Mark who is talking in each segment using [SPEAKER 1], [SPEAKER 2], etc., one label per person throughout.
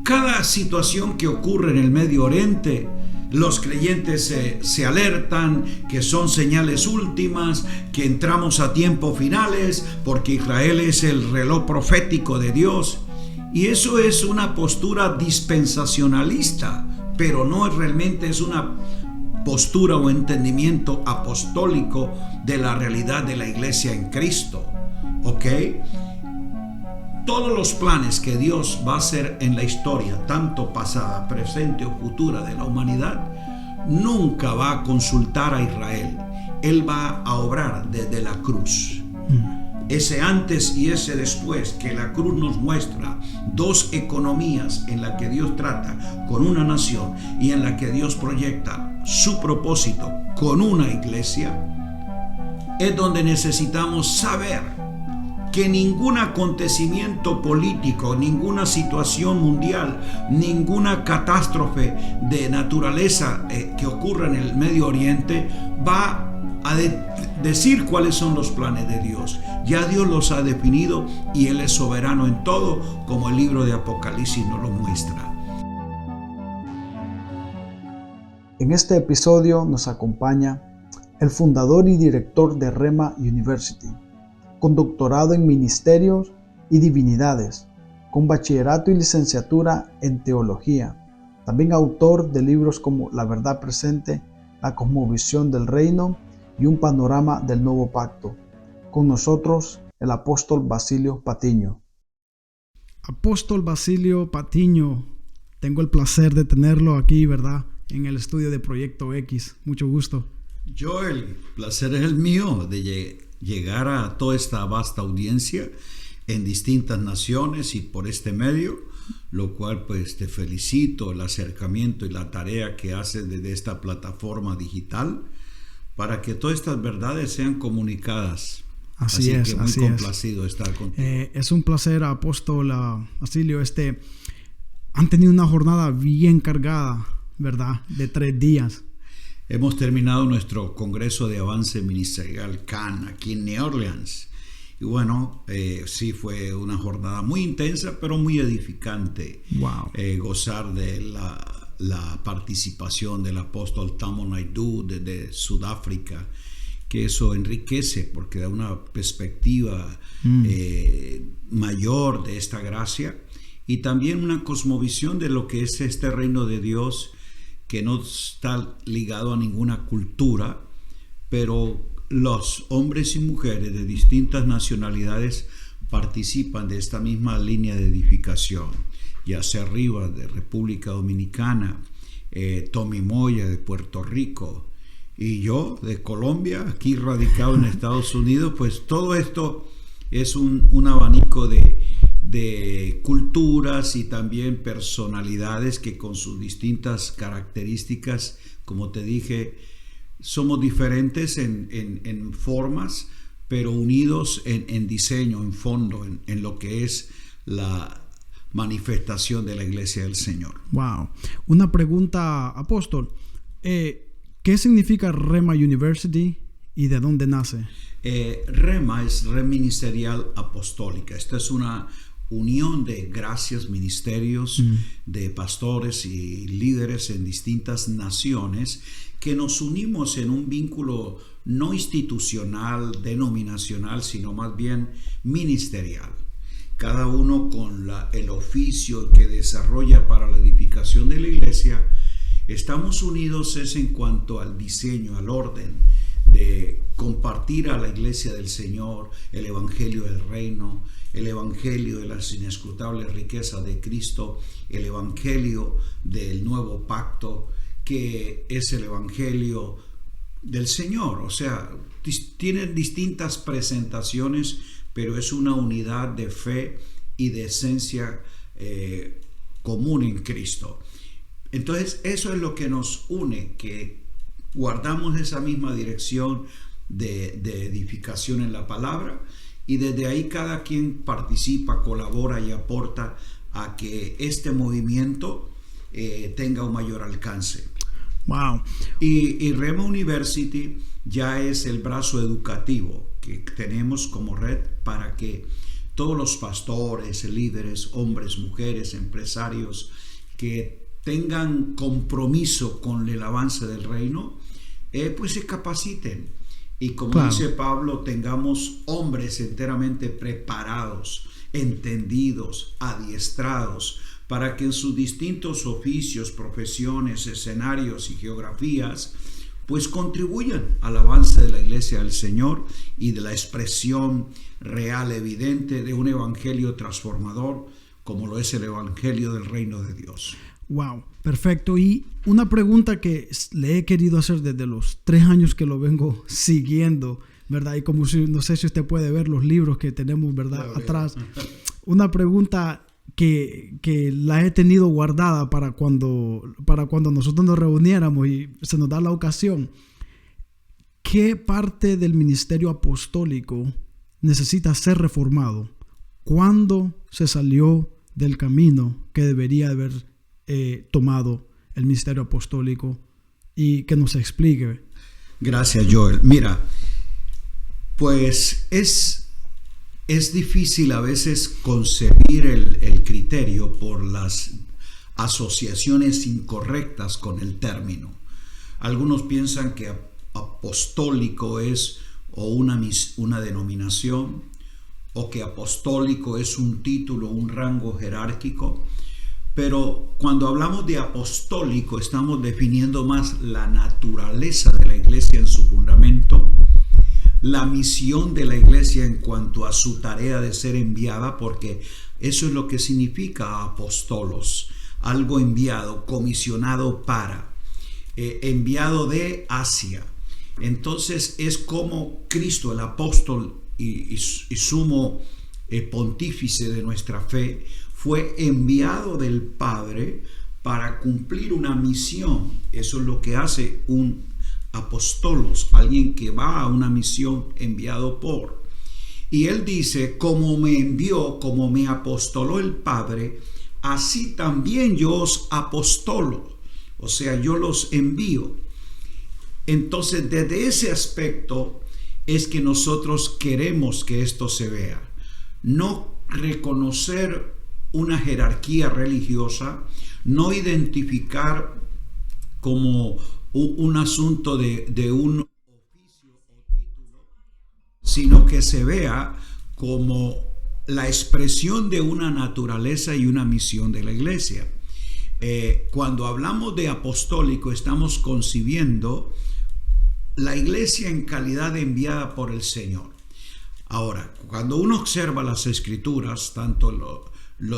[SPEAKER 1] Cada situación que ocurre en el Medio Oriente, los creyentes se alertan que son señales últimas, que entramos a tiempos finales, porque Israel es el reloj profético de Dios. Y eso es una postura dispensacionalista, pero no realmente es una postura o entendimiento apostólico de la realidad de la iglesia en Cristo. ¿Ok? Todos los planes que Dios va a hacer en la historia, tanto pasada, presente o futura de la humanidad, nunca va a consultar a Israel. Él va a obrar desde la cruz. Ese antes y ese después que la cruz nos muestra, dos economías en las que Dios trata con una nación y en la que Dios proyecta su propósito con una iglesia, es donde necesitamos saber que ningún acontecimiento político, ninguna situación mundial, ninguna catástrofe de naturaleza que ocurra en el Medio Oriente va a decir cuáles son los planes de Dios. Ya Dios los ha definido y Él es soberano en todo, como el libro de Apocalipsis nos lo muestra.
[SPEAKER 2] En este episodio nos acompaña el fundador y director de Rhema University, con doctorado en Ministerios y Divinidades, con bachillerato y licenciatura en Teología, también autor de libros como La Verdad Presente, La Cosmovisión del Reino y Un Panorama del Nuevo Pacto. Con nosotros, el apóstol Basilio Patiño.
[SPEAKER 3] Apóstol Basilio Patiño, tengo el placer de tenerlo aquí, ¿verdad?, en el estudio de Proyecto X. Mucho gusto.
[SPEAKER 1] El placer es el mío de llegar a toda esta vasta audiencia en distintas naciones y por este medio, lo cual pues te felicito el acercamiento y la tarea que haces desde esta plataforma digital para que todas estas verdades sean comunicadas. Así es, que muy complacido estar contigo.
[SPEAKER 3] Es un placer, apóstol Basilio. Han tenido una jornada bien cargada, ¿verdad?, de 3 días.
[SPEAKER 1] Hemos terminado nuestro Congreso de Avance Ministerial CAN aquí en New Orleans. Y bueno, sí fue una jornada muy intensa, pero muy edificante.
[SPEAKER 3] Wow.
[SPEAKER 1] Gozar de la participación del apóstol Thamo Naidu desde Sudáfrica, que eso enriquece porque da una perspectiva mayor de esta gracia y también una cosmovisión de lo que es este reino de Dios, que no está ligado a ninguna cultura, pero los hombres y mujeres de distintas nacionalidades participan de esta misma línea de edificación, ya sea arriba de República Dominicana, Tommy Moya de Puerto Rico y yo de Colombia, aquí radicado en Estados Unidos. Pues todo esto es un abanico de culturas y también personalidades que con sus distintas características, como te dije, somos diferentes en formas, pero unidos en diseño, en fondo, en lo que es la manifestación de la Iglesia del Señor.
[SPEAKER 3] Wow. Una pregunta, apóstol. ¿Qué significa Rhema University y de dónde nace?
[SPEAKER 1] Rhema es Red Ministerial Apostólica. Esta es una unión de gracias, ministerios, de pastores y líderes en distintas naciones que nos unimos en un vínculo no institucional, denominacional, sino más bien ministerial. Cada uno con el oficio que desarrolla para la edificación de la iglesia. Estamos unidos es en cuanto al diseño, al orden de compartir a la iglesia del Señor el evangelio del reino, el evangelio de las inescrutables riquezas de Cristo, el evangelio del nuevo pacto, que es el evangelio del Señor. O sea, tienen distintas presentaciones, pero es una unidad de fe y de esencia común en Cristo. Entonces, eso es lo que nos une, que guardamos esa misma dirección de edificación en la palabra, y desde ahí cada quien participa, colabora y aporta a que este movimiento tenga un mayor alcance.
[SPEAKER 3] Wow.
[SPEAKER 1] Y Rhema University ya es el brazo educativo que tenemos como red para que todos los pastores, líderes, hombres, mujeres, empresarios que tengan compromiso con el avance del reino, pues se capaciten. Y como dice Pablo, tengamos hombres enteramente preparados, entendidos, adiestrados, para que en sus distintos oficios, profesiones, escenarios y geografías, pues contribuyan al avance de la iglesia del Señor y de la expresión real, evidente de un evangelio transformador, como lo es el evangelio del reino de Dios.
[SPEAKER 3] Wow, perfecto. Y una pregunta que le he querido hacer desde los 3 años que lo vengo siguiendo, ¿verdad? Y como no sé si usted puede ver los libros que tenemos, ¿verdad? Atrás. Una pregunta que la he tenido guardada para cuando nosotros nos reuniéramos y se nos da la ocasión. ¿Qué parte del ministerio apostólico necesita ser reformado? ¿Cuándo se salió del camino que debería haber tomado el ministerio apostólico? Y que nos explique.
[SPEAKER 1] Gracias, Joel. Mira, pues es difícil a veces concebir el criterio por las asociaciones incorrectas con el término. Algunos piensan que apostólico es o una denominación, o que apostólico es un título, un rango jerárquico. Pero cuando hablamos de apostólico estamos definiendo más la naturaleza de la iglesia en su fundamento, la misión de la iglesia en cuanto a su tarea de ser enviada, porque eso es lo que significa apostolos, algo enviado, comisionado para, enviado de hacia. Entonces es como Cristo, el apóstol y sumo pontífice de nuestra fe, fue enviado del Padre para cumplir una misión. Eso es lo que hace un apostolos, alguien que va a una misión enviado por. Y él dice, como me envió, como me apostoló el Padre, así también yo os apostolo, o sea, yo los envío. Entonces, desde ese aspecto es que nosotros queremos que esto se vea. No reconocer una jerarquía religiosa, no identificar como un asunto de un oficio o título, sino que se vea como la expresión de una naturaleza y una misión de la iglesia. Cuando hablamos de apostólico, estamos concibiendo la iglesia en calidad de enviada por el Señor. Ahora, cuando uno observa las escrituras, tanto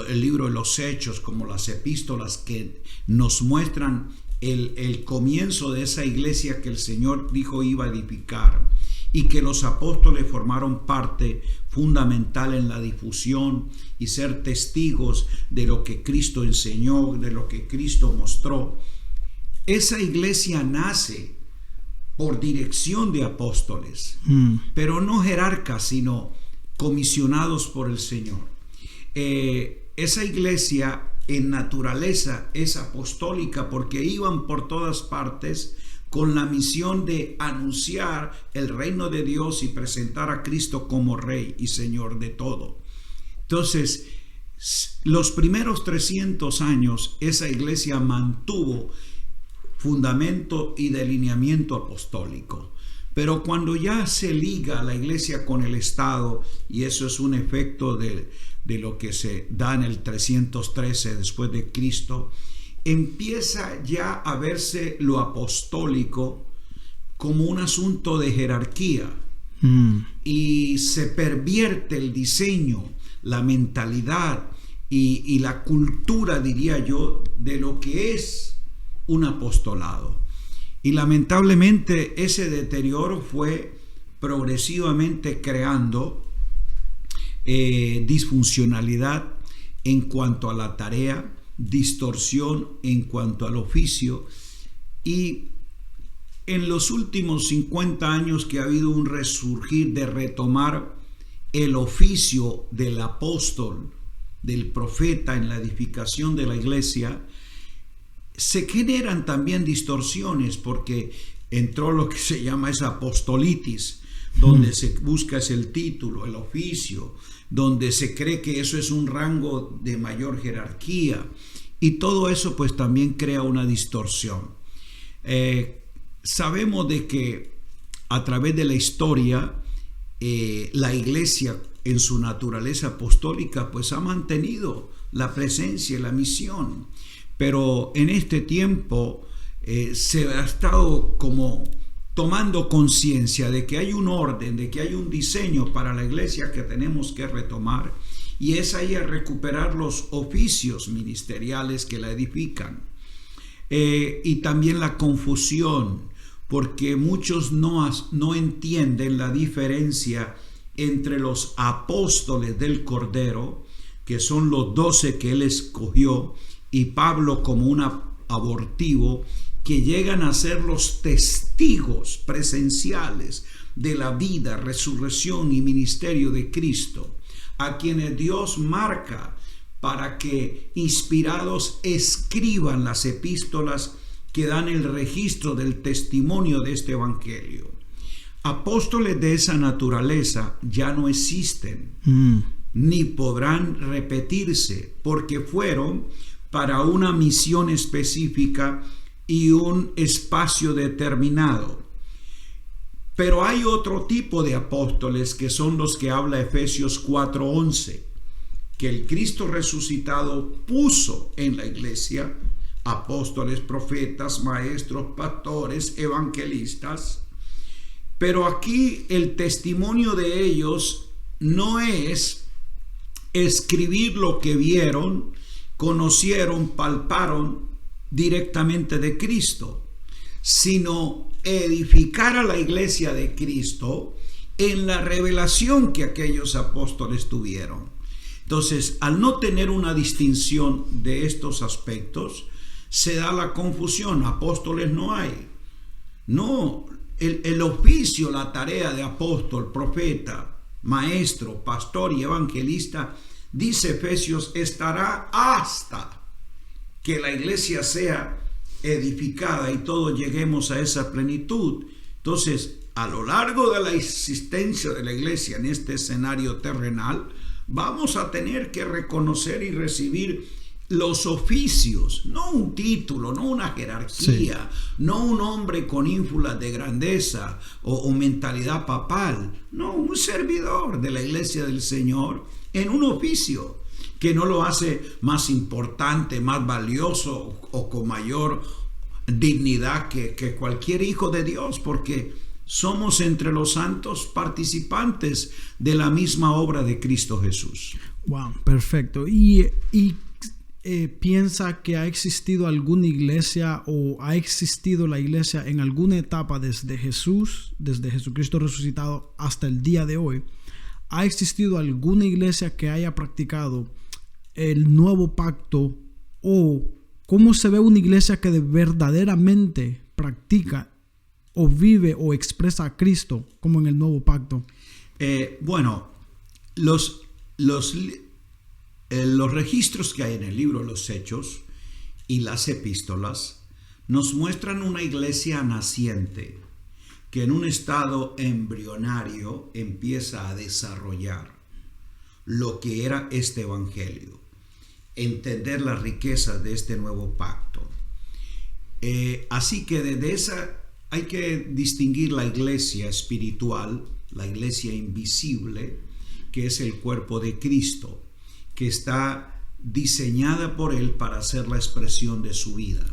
[SPEAKER 1] el libro de los Hechos como las epístolas que nos muestran el comienzo de esa iglesia que el Señor dijo iba a edificar y que los apóstoles formaron parte fundamental en la difusión y ser testigos de lo que Cristo enseñó, de lo que Cristo mostró. Esa iglesia nace por dirección de apóstoles, pero no jerarcas, sino comisionados por el Señor. Esa iglesia en naturaleza es apostólica porque iban por todas partes con la misión de anunciar el reino de Dios y presentar a Cristo como Rey y Señor de todo. Entonces, los primeros 300 años esa iglesia mantuvo fundamento y delineamiento apostólico. Pero cuando ya se liga la iglesia con el Estado, y eso es un efecto de lo que se da en el 313 después de Cristo, empieza ya a verse lo apostólico como un asunto de jerarquía. Y se pervierte el diseño, la mentalidad y la cultura, diría yo, de lo que es un apostolado. Y lamentablemente ese deterioro fue progresivamente creando disfuncionalidad en cuanto a la tarea, distorsión en cuanto al oficio, y en los últimos 50 años que ha habido un resurgir de retomar el oficio del apóstol, del profeta en la edificación de la iglesia, se generan también distorsiones porque entró lo que se llama esa apostolitis, donde se busca es el título, el oficio, donde se cree que eso es un rango de mayor jerarquía, y todo eso pues también crea una distorsión. Sabemos de que a través de la historia la iglesia en su naturaleza apostólica pues ha mantenido la presencia y la misión, pero en este tiempo se ha estado como tomando conciencia de que hay un orden, de que hay un diseño para la iglesia que tenemos que retomar, y es ahí a recuperar los oficios ministeriales que la edifican. Y también la confusión, porque muchos no entienden la diferencia entre los apóstoles del Cordero, que son los 12 que él escogió, y Pablo como un abortivo, que llegan a ser los testigos presenciales de la vida, resurrección y ministerio de Cristo, a quienes Dios marca para que, inspirados, escriban las epístolas que dan el registro del testimonio de este evangelio. Apóstoles de esa naturaleza ya no existen, ni podrán repetirse, porque fueron para una misión específica y un espacio determinado. Pero hay otro tipo de apóstoles, que son los que habla Efesios 4:11, que el Cristo resucitado puso en la iglesia: apóstoles, profetas, maestros, pastores, evangelistas. Pero aquí el testimonio de ellos no es escribir lo que vieron, conocieron, palparon directamente de Cristo, sino edificar a la iglesia de Cristo en la revelación que aquellos apóstoles tuvieron. Entonces, al no tener una distinción de estos aspectos, se da la confusión. Apóstoles no hay. No, el oficio, la tarea de apóstol, profeta, maestro, pastor y evangelista, dice Efesios, estará hasta que la iglesia sea edificada y todos lleguemos a esa plenitud. Entonces, a lo largo de la existencia de la iglesia en este escenario terrenal, vamos a tener que reconocer y recibir los oficios, no un título, no una jerarquía, no un hombre con ínfulas de grandeza o mentalidad papal, no, un servidor de la iglesia del Señor en un oficio que no lo hace más importante, más valioso o con mayor dignidad que cualquier hijo de Dios, porque somos entre los santos participantes de la misma obra de Cristo Jesús.
[SPEAKER 3] Wow, perfecto. Y piensa que ha existido alguna iglesia o ha existido la iglesia en alguna etapa desde Jesucristo resucitado hasta el día de hoy. ¿Ha existido alguna iglesia que haya practicado el nuevo pacto, o cómo se ve una iglesia que verdaderamente practica o vive o expresa a Cristo como en el nuevo pacto?
[SPEAKER 1] Bueno, los registros que hay en el libro de los Hechos y las epístolas nos muestran una iglesia naciente que en un estado embrionario empieza a desarrollar lo que era este evangelio, entender las riquezas de este nuevo pacto. Así que desde esa hay que distinguir la iglesia espiritual, la iglesia invisible, que es el cuerpo de Cristo, que está diseñada por Él para ser la expresión de su vida.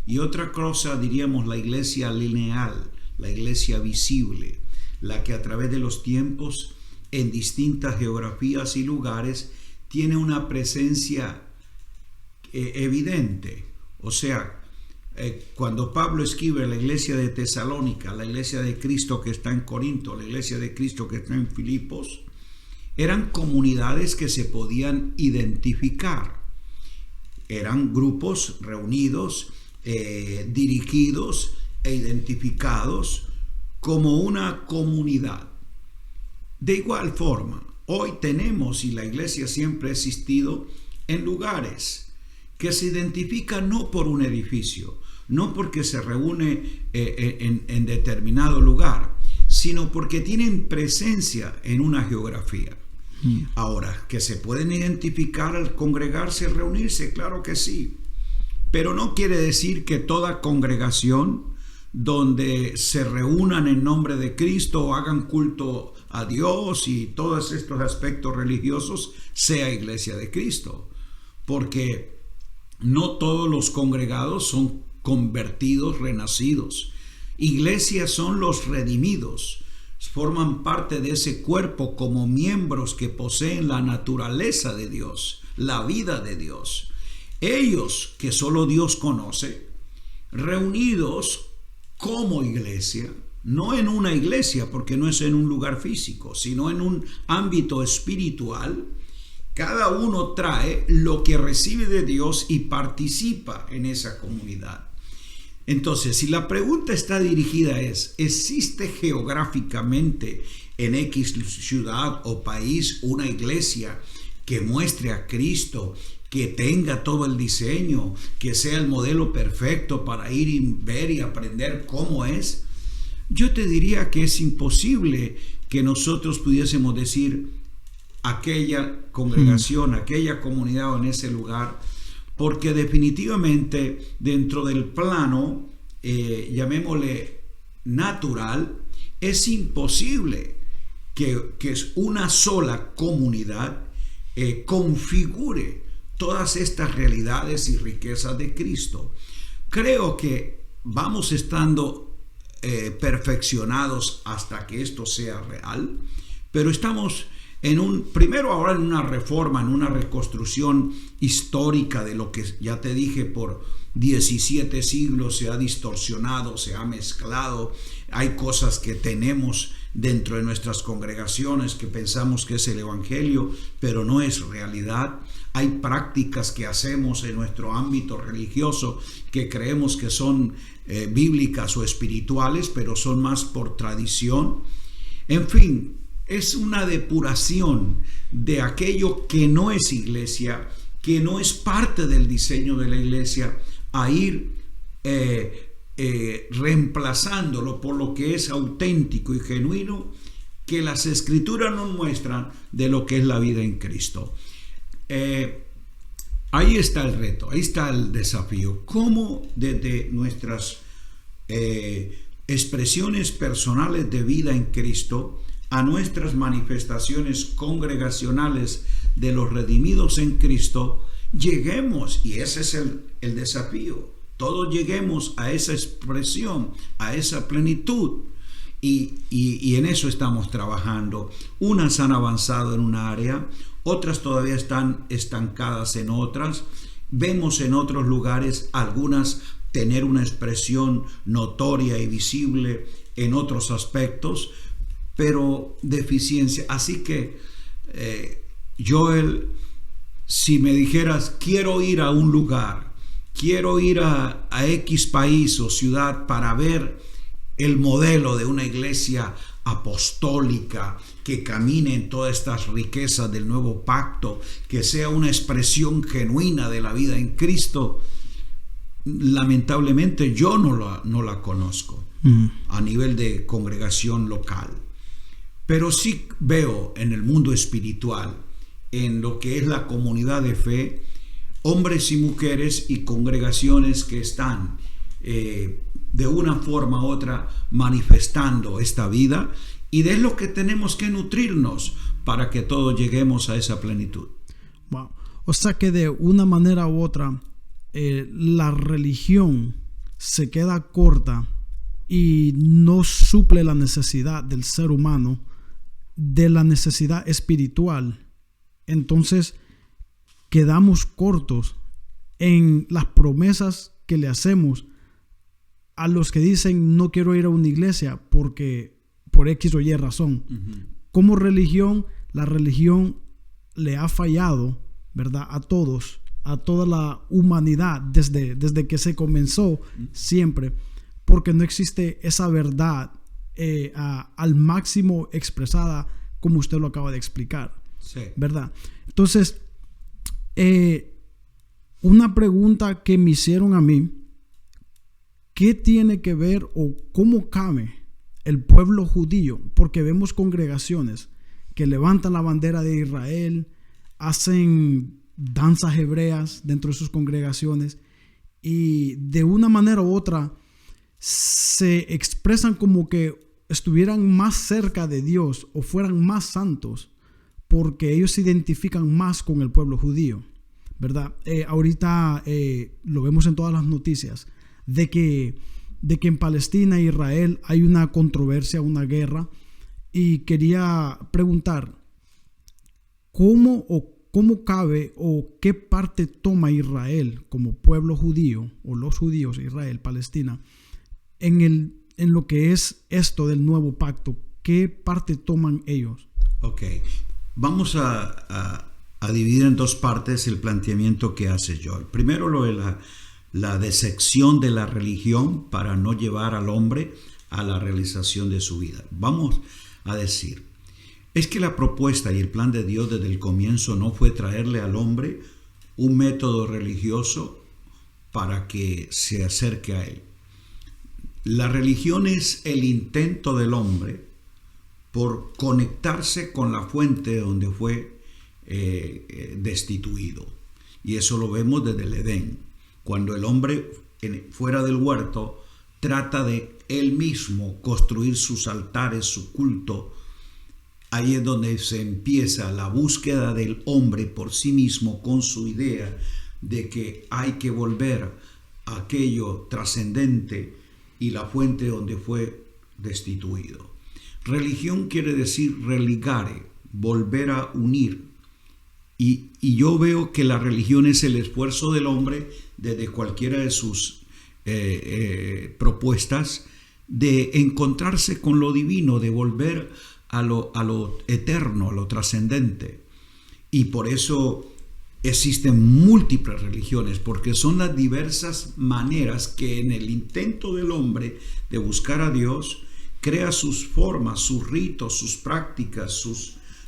[SPEAKER 1] Y otra cosa, diríamos, la iglesia lineal, la iglesia visible, la que a través de los tiempos, en distintas geografías y lugares, tiene una presencia evidente. O sea, cuando Pablo escribe la iglesia de Tesalónica, la iglesia de Cristo que está en Corinto, la iglesia de Cristo que está en Filipos, eran comunidades que se podían identificar. Eran grupos reunidos, dirigidos e identificados como una comunidad. De igual forma, hoy tenemos, y la iglesia siempre ha existido, en lugares que se identifican no por un edificio, no porque se reúne en determinado lugar, sino porque tienen presencia en una geografía. Ahora, que se pueden identificar al congregarse, reunirse, claro que sí, pero no quiere decir que toda congregación donde se reúnan en nombre de Cristo o hagan culto a Dios y todos estos aspectos religiosos sea iglesia de Cristo, porque no todos los congregados son convertidos, renacidos. Iglesias son los redimidos, forman parte de ese cuerpo como miembros que poseen la naturaleza de Dios, la vida de Dios. Ellos que solo Dios conoce, reunidos como iglesia, no en una iglesia porque no es en un lugar físico, sino en un ámbito espiritual. Cada uno trae lo que recibe de Dios y participa en esa comunidad. Entonces, si la pregunta está dirigida ¿existe geográficamente en X ciudad o país una iglesia que muestre a Cristo, que tenga todo el diseño, que sea el modelo perfecto para ir y ver y aprender cómo es? Yo te diría que es imposible que nosotros pudiésemos decir aquella congregación, aquella comunidad o en ese lugar, porque definitivamente dentro del plano, llamémosle natural, es imposible que una sola comunidad configure todas estas realidades y riquezas de Cristo. Creo que vamos estando perfeccionados hasta que esto sea real, pero estamos primero ahora en una reforma, en una reconstrucción histórica de lo que ya te dije por 17 siglos se ha distorsionado, se ha mezclado. Hay cosas que tenemos dentro de nuestras congregaciones que pensamos que es el evangelio, pero no es realidad. Hay prácticas que hacemos en nuestro ámbito religioso que creemos que son bíblicas o espirituales, pero son más por tradición. En fin, es una depuración de aquello que no es iglesia, que no es parte del diseño de la iglesia, a ir reemplazándolo por lo que es auténtico y genuino, que las escrituras nos muestran de lo que es la vida en Cristo. Ahí está el reto, ahí está el desafío. ¿Cómo desde nuestras expresiones personales de vida en Cristo a nuestras manifestaciones congregacionales de los redimidos en Cristo lleguemos? Y ese es el desafío. Todos lleguemos a esa expresión, a esa plenitud. Y en eso estamos trabajando. Unas han avanzado en una área, otras todavía están estancadas en otras. Vemos en otros lugares algunas tener una expresión notoria y visible en otros aspectos, pero deficiencia. Así que, Joel, si me dijeras, quiero ir a un lugar, quiero ir a X país o ciudad para ver el modelo de una iglesia apostólica que camine en todas estas riquezas del nuevo pacto, que sea una expresión genuina de la vida en Cristo, lamentablemente yo no la conozco a nivel de congregación local. Pero sí veo en el mundo espiritual, en lo que es la comunidad de fe, hombres y mujeres y congregaciones que están de una forma u otra manifestando esta vida, y de lo que tenemos que nutrirnos para que todos lleguemos a esa plenitud.
[SPEAKER 3] Wow. O sea que de una manera u otra la religión se queda corta y no suple la necesidad del ser humano, de la necesidad espiritual. Entonces quedamos cortos en las promesas que le hacemos a los que dicen no quiero ir a una iglesia porque por X o Y razón. Como religión, la religión le ha fallado, ¿verdad? A todos, a toda la humanidad desde que se comenzó siempre, porque no existe esa verdad al máximo expresada como usted lo acaba de explicar.
[SPEAKER 1] Sí.
[SPEAKER 3] ¿Verdad? Entonces, una pregunta que me hicieron a mí, ¿qué tiene que ver o cómo cabe el pueblo judío, porque vemos congregaciones que levantan la bandera de Israel, hacen danzas hebreas dentro de sus congregaciones y de una manera u otra se expresan como que estuvieran más cerca de Dios o fueran más santos porque ellos se identifican más con el pueblo judío, ¿verdad? Ahorita lo vemos en todas las noticias de que en Palestina e Israel hay una controversia, una guerra, y quería preguntar ¿cómo cabe o qué parte toma Israel como pueblo judío o los judíos de Israel, Palestina, en lo que es esto del nuevo pacto? ¿Qué parte toman ellos?
[SPEAKER 1] Ok, vamos a dividir en dos partes el planteamiento que hace Joel. Primero lo de la desección de la religión para no llevar al hombre a la realización de su vida. Vamos a decir, es que la propuesta y el plan de Dios desde el comienzo no fue traerle al hombre un método religioso para que se acerque a él. La religión es el intento del hombre por conectarse con la fuente donde fue destituido. Y eso lo vemos desde el Edén. Cuando el hombre fuera del huerto trata de él mismo construir sus altares, su culto, ahí es donde se empieza la búsqueda del hombre por sí mismo con su idea de que hay que volver a aquello trascendente y la fuente donde fue destituido. Religión quiere decir religare, volver a unir. Y yo veo que la religión es el esfuerzo del hombre desde cualquiera de sus propuestas de encontrarse con lo divino, de volver a lo eterno, a lo trascendente. Y por eso existen múltiples religiones, porque son las diversas maneras que en el intento del hombre de buscar a Dios crea sus formas, sus ritos, sus prácticas,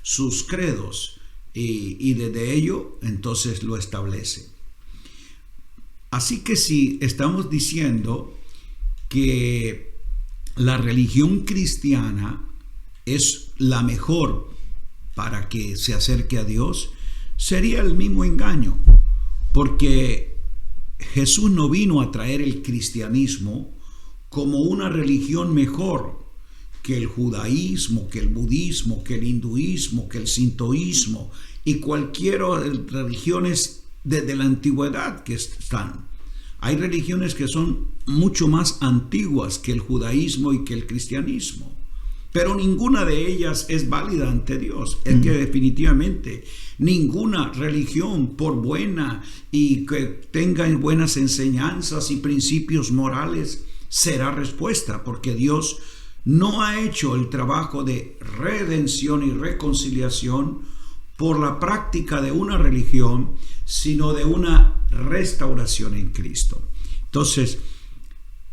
[SPEAKER 1] sus credos, y desde ello entonces lo establece. Así que si estamos diciendo que la religión cristiana es la mejor para que se acerque a Dios, sería el mismo engaño, porque Jesús no vino a traer el cristianismo como una religión mejor que el judaísmo, que el budismo, que el hinduismo, que el sintoísmo y cualquiera de las religiones desde la antigüedad que están. Hay religiones que son mucho más antiguas que el judaísmo y que el cristianismo, pero ninguna de ellas es válida ante Dios. Es que definitivamente ninguna religión, por buena y que tenga buenas enseñanzas y principios morales, será respuesta, porque Dios no ha hecho el trabajo de redención y reconciliación por la práctica de una religión, sino de una restauración en Cristo. Entonces,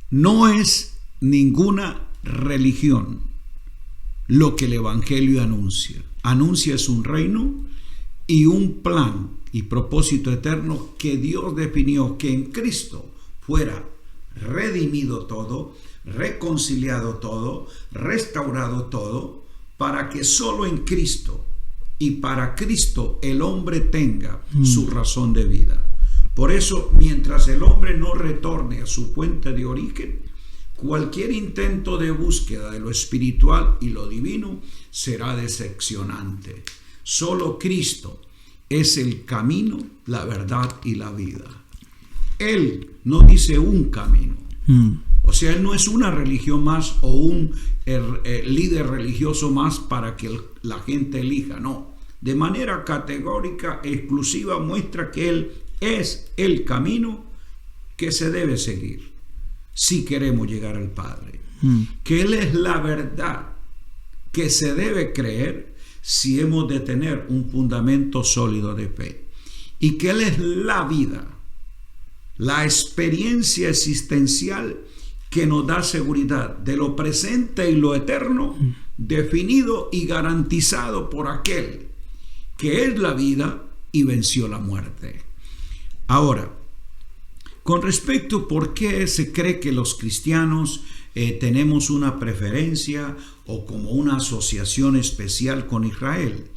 [SPEAKER 1] no es ninguna religión lo que el Evangelio anuncia. Anuncia es un reino y un plan y propósito eterno que Dios definió, que en Cristo fuera redimido todo, reconciliado todo, restaurado todo, para que solo en Cristo y para Cristo el hombre tenga su razón de vida. Por eso, mientras el hombre no retorne a su fuente de origen, cualquier intento de búsqueda de lo espiritual y lo divino será decepcionante. Solo Cristo es el camino, la verdad y la vida. Él no dice un camino. O sea, Él no es una religión más o un líder religioso más para que la gente elija. No. De manera categórica, exclusiva, muestra que Él es el camino que se debe seguir si queremos llegar al Padre. Que Él es la verdad que se debe creer si hemos de tener un fundamento sólido de fe. Y que Él es la vida, la experiencia existencial que nos da seguridad de lo presente y lo eterno, definido y garantizado por aquel que es la vida y venció la muerte. Ahora, con respecto a por qué se cree que los cristianos tenemos una preferencia o como una asociación especial con Israel,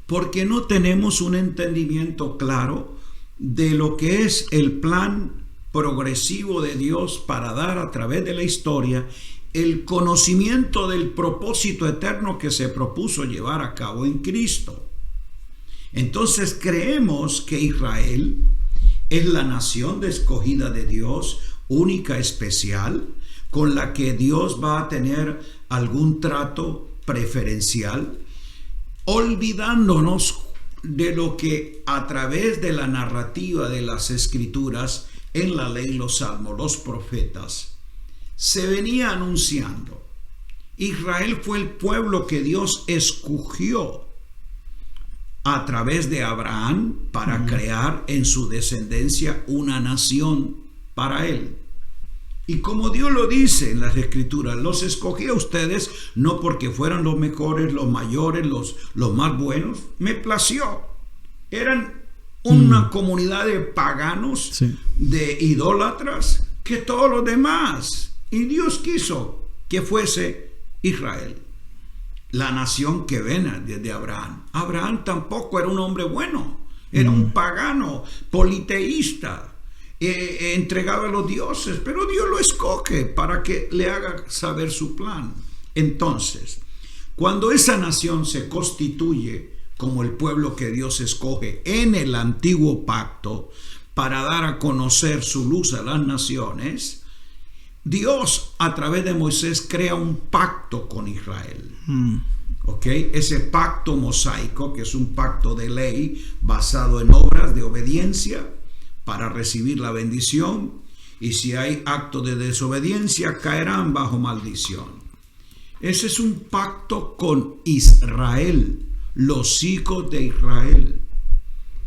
[SPEAKER 1] porque no tenemos un entendimiento claro de lo que es el plan progresivo de Dios para dar a través de la historia el conocimiento del propósito eterno que se propuso llevar a cabo en Cristo. Entonces creemos que Israel es la nación escogida de Dios, única, especial, con la que Dios va a tener algún trato preferencial, olvidándonos de lo que a través de la narrativa de las Escrituras, en la ley, los salmos, los profetas, se venía anunciando. Israel fue el pueblo que Dios escogió a través de Abraham para crear en su descendencia una nación para él. Y como Dios lo dice en las Escrituras, los escogí a ustedes no porque fueran los mejores, los mayores, los más buenos. Me plació. Eran una comunidad de paganos, sí, de idólatras, que todos los demás. Y Dios quiso que fuese Israel, la nación que viene desde Abraham. Abraham tampoco era un hombre bueno, era un pagano, politeísta, entregado a los dioses, pero Dios lo escoge para que le haga saber su plan. Entonces, cuando esa nación se constituye como el pueblo que Dios escoge en el antiguo pacto para dar a conocer su luz a las naciones, Dios a través de Moisés crea un pacto con Israel. Ese pacto mosaico, que es un pacto de ley basado en obras de obediencia para recibir la bendición, y si hay acto de desobediencia caerán bajo maldición. Ese es un pacto con Israel, los hijos de Israel.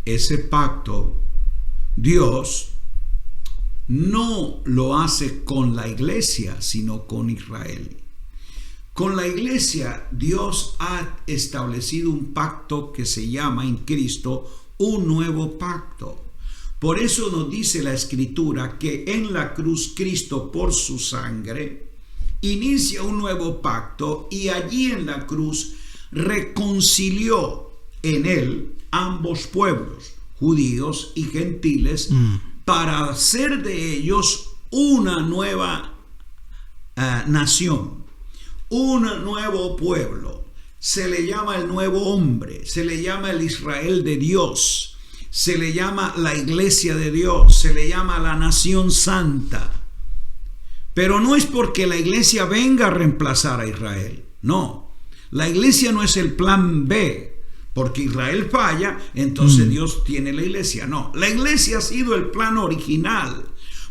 [SPEAKER 1] Ese pacto Dios no lo hace con la iglesia, sino con Israel. Con la iglesia Dios ha establecido un pacto que se llama en Cristo un nuevo pacto. Por eso nos dice la Escritura que en la cruz Cristo, por su sangre, inicia un nuevo pacto, y allí en la cruz reconcilió en él ambos pueblos, judíos y gentiles, para hacer de ellos una nueva nación, un nuevo pueblo. Se le llama el nuevo hombre, se le llama el Israel de Dios, se le llama la iglesia de Dios, se le llama la nación santa. Pero no es porque la iglesia venga a reemplazar a Israel, no. La iglesia no es el plan B, porque Israel falla, entonces Dios tiene la iglesia. No, la iglesia ha sido el plan original,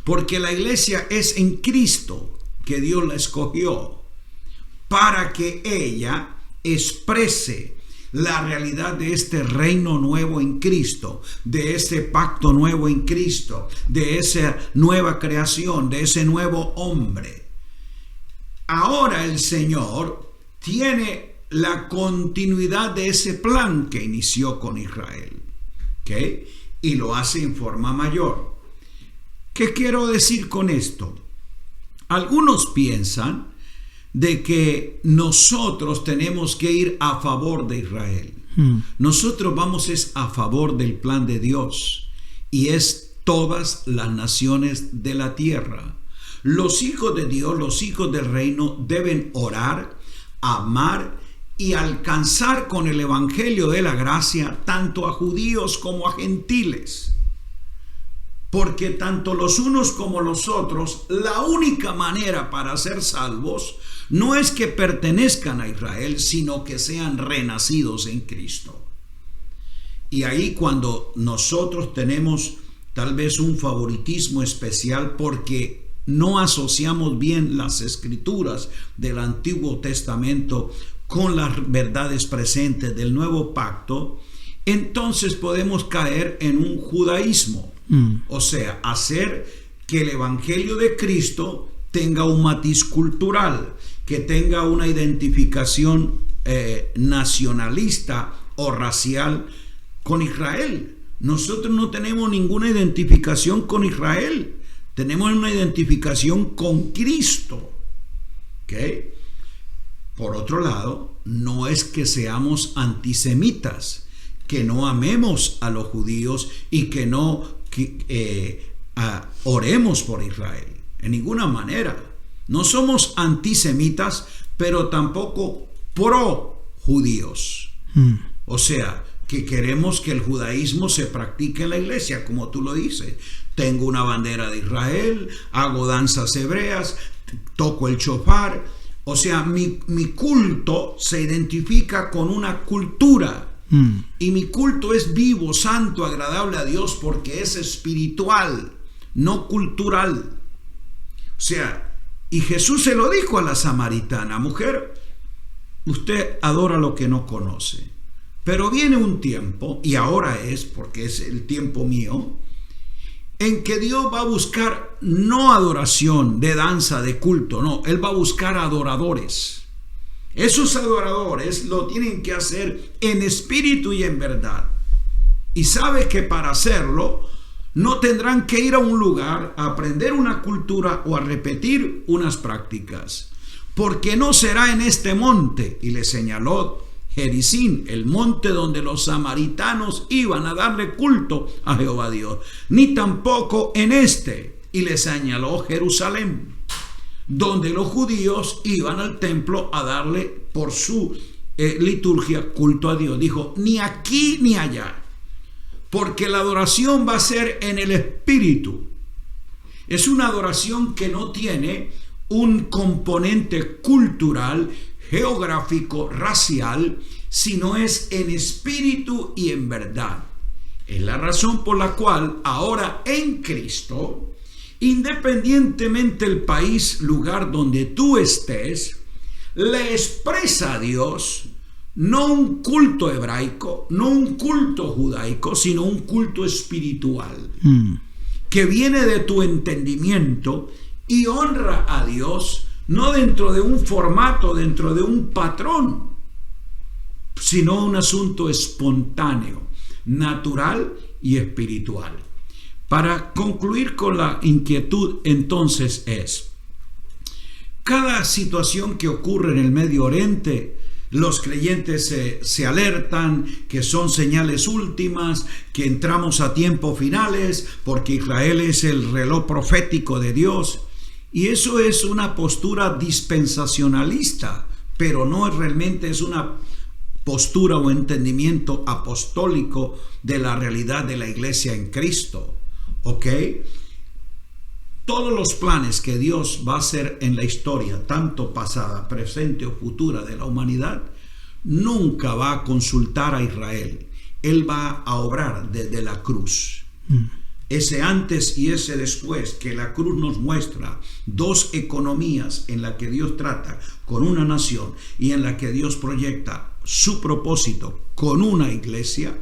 [SPEAKER 1] porque la iglesia es en Cristo que Dios la escogió para que ella exprese la realidad de este reino nuevo en Cristo, de ese pacto nuevo en Cristo, de esa nueva creación, de ese nuevo hombre. Ahora el Señor tiene la continuidad de ese plan que inició con Israel, ¿okay? Y lo hace en forma mayor. ¿Qué quiero decir con esto? Algunos piensan de que nosotros tenemos que ir a favor de Israel. Nosotros vamos a favor del plan de Dios, y es todas las naciones de la tierra. Los hijos de Dios, los hijos del reino, deben orar, amar y alcanzar con el evangelio de la gracia tanto a judíos como a gentiles. Porque tanto los unos como los otros, la única manera para ser salvos no es que pertenezcan a Israel, sino que sean renacidos en Cristo. Y ahí cuando nosotros tenemos tal vez un favoritismo especial porque no asociamos bien las Escrituras del Antiguo Testamento con las verdades presentes del Nuevo Pacto, entonces podemos caer en un judaísmo. O sea, hacer que el Evangelio de Cristo tenga un matiz cultural, que tenga una identificación nacionalista o racial con Israel. Nosotros no tenemos ninguna identificación con Israel, tenemos una identificación con Cristo. ¿Ok? Por otro lado, no es que seamos antisemitas, que no amemos a los judíos y que no oremos por Israel. En ninguna manera. No somos antisemitas, pero tampoco pro judíos. O sea, que queremos que el judaísmo se practique en la iglesia, como tú lo dices. Tengo una bandera de Israel, hago danzas hebreas, toco el shofar. O sea, mi culto se identifica con una cultura. Y mi culto es vivo, santo, agradable a Dios, porque es espiritual, no cultural. O sea, y Jesús se lo dijo a la samaritana: mujer, usted adora lo que no conoce. Pero viene un tiempo, y ahora es, porque es el tiempo mío, en que Dios va a buscar no adoración de danza, de culto, no, Él va a buscar adoradores. Esos adoradores lo tienen que hacer en espíritu y en verdad. Y sabe que para hacerlo no tendrán que ir a un lugar a aprender una cultura o a repetir unas prácticas, porque no será en este monte, y le señaló Gerizim, el monte donde los samaritanos iban a darle culto a Jehová Dios, ni tampoco en este, y le señaló Jerusalén, donde los judíos iban al templo a darle por su liturgia culto a Dios. Dijo, ni aquí ni allá, porque la adoración va a ser en el espíritu. Es una adoración que no tiene un componente cultural, geográfico, racial, sino es en espíritu y en verdad. Es la razón por la cual ahora en Cristo, independientemente del país, lugar donde tú estés, le expresa a Dios no un culto hebraico, no un culto judaico, sino un culto espiritual que viene de tu entendimiento y honra a Dios, no dentro de un formato, dentro de un patrón, sino un asunto espontáneo, natural y espiritual. Para concluir con la inquietud, entonces, es: cada situación que ocurre en el Medio Oriente, los creyentes se alertan que son señales últimas, que entramos a tiempos finales, porque Israel es el reloj profético de Dios. Y eso es una postura dispensacionalista, pero no realmente es una postura o entendimiento apostólico de la realidad de la iglesia en Cristo. ¿Ok? Todos los planes que Dios va a hacer en la historia, tanto pasada, presente o futura de la humanidad, nunca va a consultar a Israel. Él va a obrar desde la cruz. Ese antes y ese después, que la cruz nos muestra dos economías en la que Dios trata con una nación y en la que Dios proyecta su propósito con una iglesia,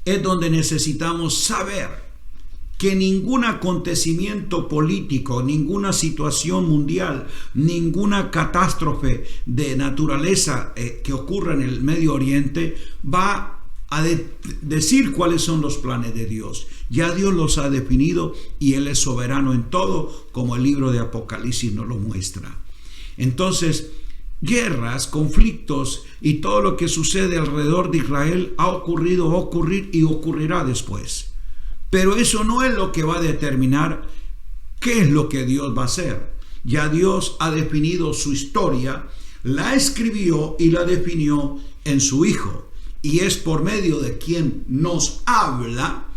[SPEAKER 1] es donde necesitamos saber que ningún acontecimiento político, ninguna situación mundial, ninguna catástrofe de naturaleza que ocurra en el Medio Oriente va a decir cuáles son los planes de Dios. Ya Dios los ha definido y Él es soberano en todo, como el libro de Apocalipsis nos lo muestra. Entonces, guerras, conflictos y todo lo que sucede alrededor de Israel ha ocurrido, va a ocurrir y ocurrirá después. Pero eso no es lo que va a determinar qué es lo que Dios va a hacer. Ya Dios ha definido su historia, la escribió y la definió en su Hijo. Y es por medio de quien nos habla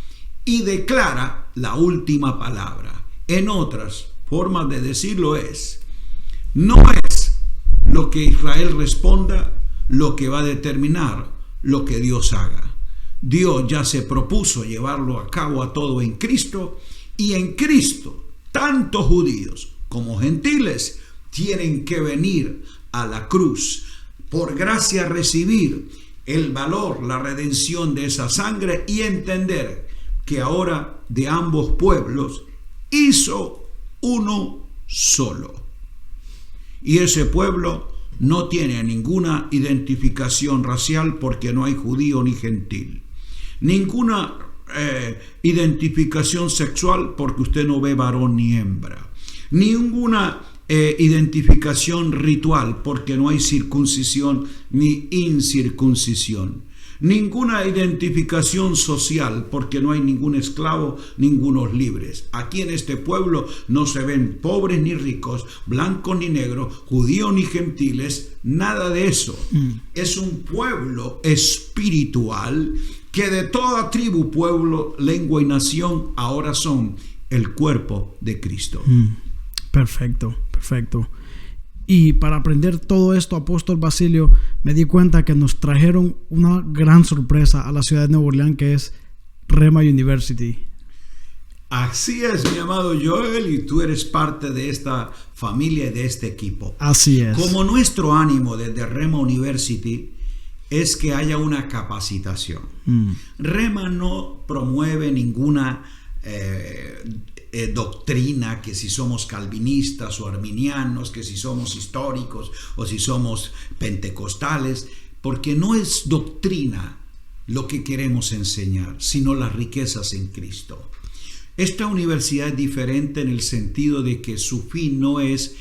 [SPEAKER 1] y declara la última palabra. En otras formas de decirlo no es lo que Israel responda lo que va a determinar lo que Dios haga. Dios ya se propuso llevarlo a cabo a todo en Cristo, y en Cristo tanto judíos como gentiles tienen que venir a la cruz, por gracia recibir el valor, la redención de esa sangre y entender que ahora de ambos pueblos hizo uno solo. Y ese pueblo no tiene ninguna identificación racial, porque no hay judío ni gentil. Ninguna identificación sexual, porque usted no ve varón ni hembra. Ninguna identificación ritual, porque no hay circuncisión ni incircuncisión. Ninguna identificación social, porque no hay ningún esclavo, ningunos libres. Aquí en este pueblo no se ven pobres ni ricos, blancos ni negros, judíos ni gentiles, nada de eso. Es un pueblo espiritual que de toda tribu, pueblo, lengua y nación ahora son el cuerpo de Cristo.
[SPEAKER 3] Perfecto, perfecto. Y para aprender todo esto, Apóstol Basilio, me di cuenta que nos trajeron una gran sorpresa a la ciudad de Nueva Orleans, que es Rhema University.
[SPEAKER 1] Así es, mi amado Joel, y tú eres parte de esta familia y de este equipo.
[SPEAKER 3] Así es.
[SPEAKER 1] Como nuestro ánimo desde Rhema University es que haya una capacitación. Rhema no promueve ninguna doctrina, que si somos calvinistas o arminianos, que si somos históricos o si somos pentecostales, porque no es doctrina lo que queremos enseñar, sino las riquezas en Cristo. Esta universidad es diferente en el sentido de que su fin no es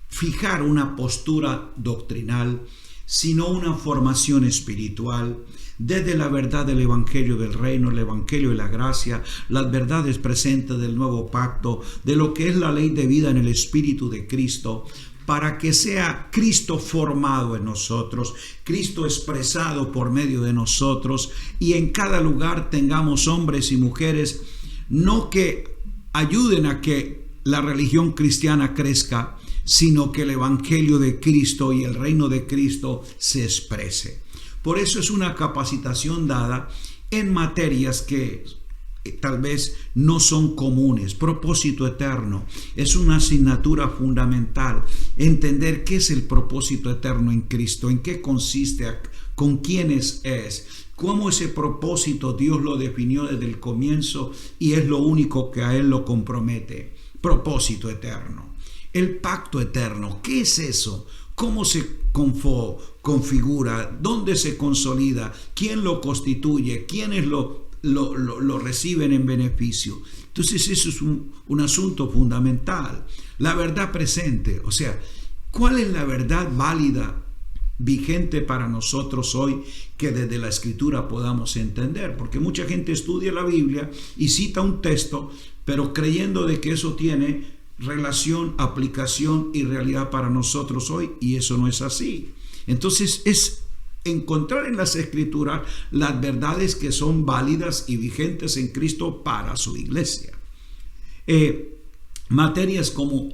[SPEAKER 1] fijar una postura doctrinal, sino una formación espiritual desde la verdad del Evangelio del Reino, el Evangelio de la Gracia, las verdades presentes del Nuevo Pacto, de lo que es la ley de vida en el Espíritu de Cristo, para que sea Cristo formado en nosotros, Cristo expresado por medio de nosotros, y en cada lugar tengamos hombres y mujeres, no que ayuden a que la religión cristiana crezca, sino que el Evangelio de Cristo y el reino de Cristo se exprese. Por eso es una capacitación dada en materias que tal vez no son comunes. Propósito eterno es una asignatura fundamental. Entender qué es el propósito eterno en Cristo, en qué consiste, con quiénes es, cómo ese propósito Dios lo definió desde el comienzo y es lo único que a Él lo compromete. Propósito eterno. El pacto eterno, ¿qué es eso? ¿Cómo se configura? ¿Dónde se consolida? ¿Quién lo constituye? ¿Quiénes lo reciben en beneficio? Entonces eso es un asunto fundamental. La verdad presente, o sea, ¿cuál es la verdad válida, vigente para nosotros hoy, que desde la Escritura podamos entender? Porque mucha gente estudia la Biblia y cita un texto, pero creyendo de que eso tiene relación, aplicación y realidad para nosotros hoy, y eso no es así. Entonces es encontrar en las Escrituras las verdades que son válidas y vigentes en Cristo para su iglesia. Materias como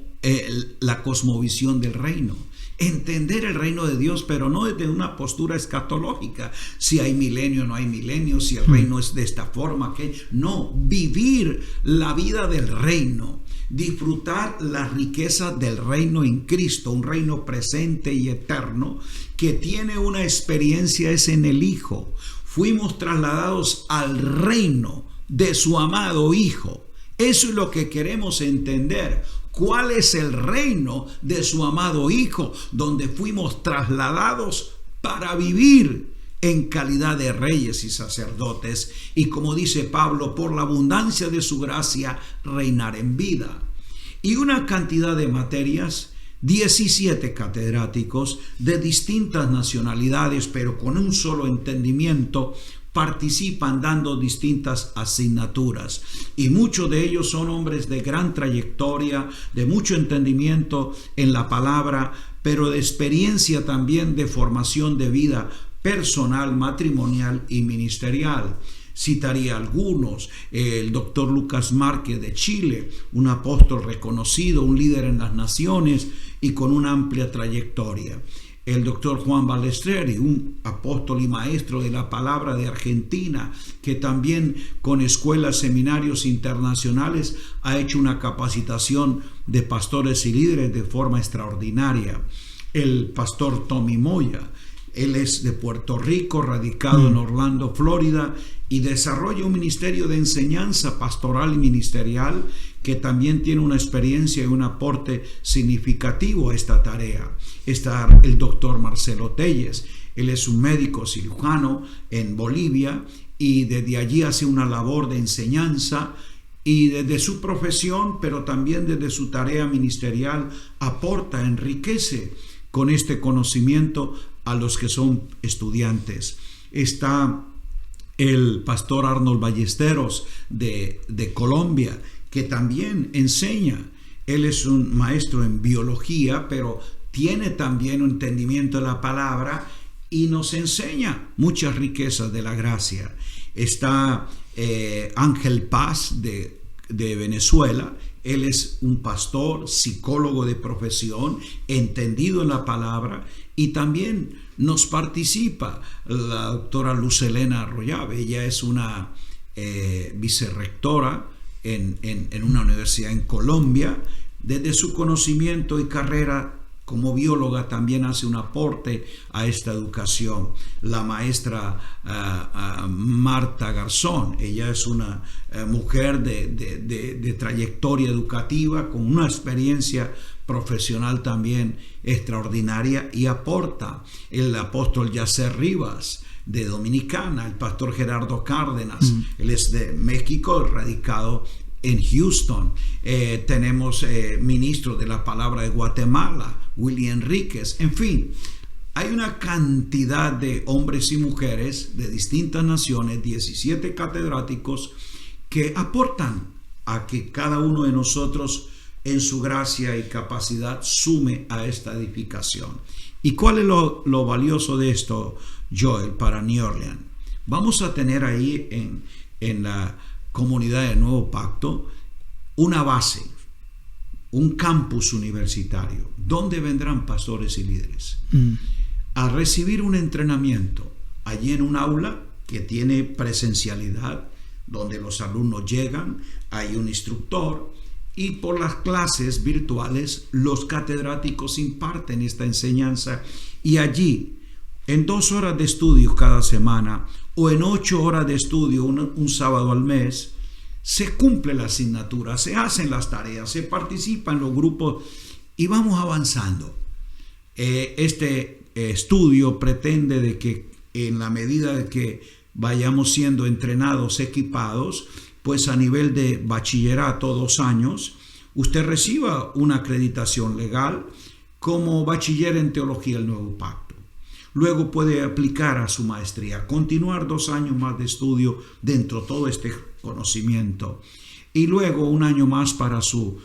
[SPEAKER 1] la cosmovisión del reino, entender el reino de Dios, pero no desde una postura escatológica, si hay milenio o no hay milenio, si el reino es de esta forma, que no, vivir la vida del reino, disfrutar las riquezas del reino en Cristo, un reino presente y eterno que tiene una experiencia, es en el Hijo. Fuimos trasladados al reino de su amado Hijo. Eso es lo que queremos entender. ¿Cuál es el reino de su amado Hijo? Donde fuimos trasladados para vivir en calidad de reyes y sacerdotes, y como dice Pablo, por la abundancia de su gracia, reinar en vida. Y una cantidad de materias, 17 catedráticos de distintas nacionalidades, pero con un solo entendimiento, participan dando distintas asignaturas, y muchos de ellos son hombres de gran trayectoria, de mucho entendimiento en la palabra, pero de experiencia también de formación de vida personal, matrimonial y ministerial. Citaría algunos: el doctor Lucas Márquez de Chile, un apóstol reconocido, un líder en las naciones y con una amplia trayectoria. El doctor Juan Balestreri, un apóstol y maestro de la palabra de Argentina, que también con escuelas, seminarios internacionales ha hecho una capacitación de pastores y líderes de forma extraordinaria. El pastor Tommy Moya, él es de Puerto Rico, radicado en Orlando, Florida, y desarrolla un ministerio de enseñanza pastoral y ministerial que también tiene una experiencia y un aporte significativo a esta tarea. Está el doctor Marcelo Telles. Él es un médico cirujano en Bolivia y desde allí hace una labor de enseñanza y desde su profesión, pero también desde su tarea ministerial, aporta, enriquece con este conocimiento a los que son estudiantes. Está el pastor Arnold Ballesteros de Colombia, que también enseña. Él es un maestro en biología, pero tiene también un entendimiento de la palabra y nos enseña muchas riquezas de la gracia. Está Ángel Paz de Venezuela. Él es un pastor, psicólogo de profesión, entendido en la palabra, y también nos participa la doctora Luz Helena Arroyave. Ella es una vicerrectora en una universidad en Colombia. Desde su conocimiento y carrera como bióloga también hace un aporte a esta educación. La maestra Marta Garzón, ella es una mujer de trayectoria educativa con una experiencia profesional también extraordinaria, y aporta. El apóstol Yacer Rivas de Dominicana, el pastor Gerardo Cárdenas, él es de México, radicado en Houston. Tenemos ministros de la palabra de Guatemala, Willy Enríquez. En fin, hay una cantidad de hombres y mujeres de distintas naciones, 17 catedráticos, que aportan a que cada uno de nosotros en su gracia y capacidad sume a esta edificación. ¿Y cuál es lo valioso de esto, Joel, para New Orleans? Vamos a tener ahí en la comunidad del Nuevo Pacto una base, un campus universitario, donde vendrán pastores y líderes a recibir un entrenamiento allí en un aula que tiene presencialidad, donde los alumnos llegan, hay un instructor, y por las clases virtuales los catedráticos imparten esta enseñanza, y allí en 2 horas de estudio cada semana o en 8 horas de estudio un sábado al mes, se cumple la asignatura, se hacen las tareas, se participa en los grupos y vamos avanzando. Este estudio pretende de que en la medida de que vayamos siendo entrenados, equipados, pues a nivel de bachillerato 2 años, usted reciba una acreditación legal como bachiller en teología del Nuevo Pacto. Luego puede aplicar a su maestría, continuar 2 años más de estudio dentro de todo este conocimiento, y luego 1 año más para su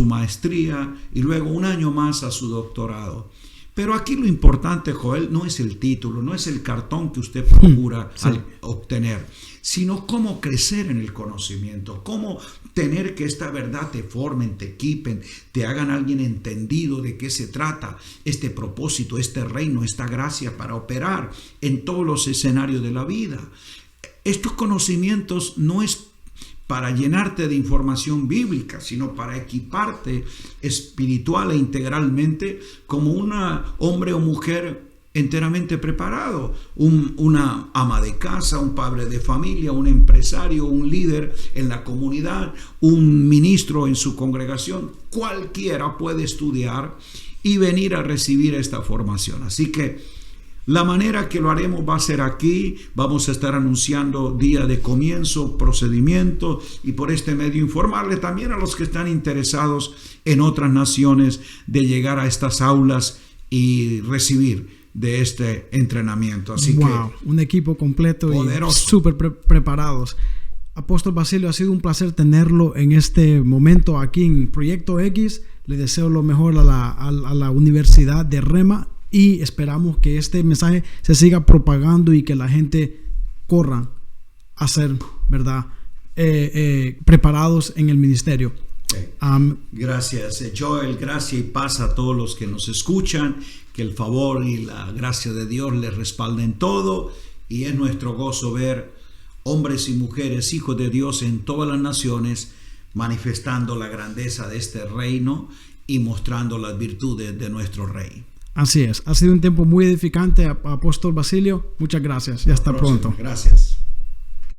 [SPEAKER 1] maestría, y luego 1 año más a su doctorado. Pero aquí lo importante, Joel, no es el título, no es el cartón que usted procura obtener, sino cómo crecer en el conocimiento, cómo tener que esta verdad te formen, te equipen, te hagan alguien entendido de qué se trata este propósito, este reino, esta gracia para operar en todos los escenarios de la vida. Estos conocimientos no es para llenarte de información bíblica, sino para equiparte espiritual e integralmente como un hombre o mujer enteramente preparado, una ama de casa, un padre de familia, un empresario, un líder en la comunidad, un ministro en su congregación. Cualquiera puede estudiar y venir a recibir esta formación. Así que la manera que lo haremos va a ser aquí. Vamos a estar anunciando día de comienzo, procedimiento, y por este medio informarle también a los que están interesados en otras naciones de llegar a estas aulas y recibir de este entrenamiento. Así que
[SPEAKER 3] un equipo completo
[SPEAKER 1] poderoso.
[SPEAKER 3] Y súper preparados. Apóstol Basilio, ha sido un placer tenerlo en este momento aquí en Proyecto X. Le deseo lo mejor a la Universidad de Rema, y esperamos que este mensaje se siga propagando y que la gente corra a ser, ¿verdad?, preparados en el ministerio.
[SPEAKER 1] Gracias, Joel. Gracias y paz a todos los que nos escuchan. Que el favor y la gracia de Dios les respalden todo, y es nuestro gozo ver hombres y mujeres, hijos de Dios en todas las naciones, manifestando la grandeza de este reino y mostrando las virtudes de nuestro Rey.
[SPEAKER 3] Así es, ha sido un tiempo muy edificante, Apóstol Basilio. Muchas gracias y hasta pronto.
[SPEAKER 1] Gracias.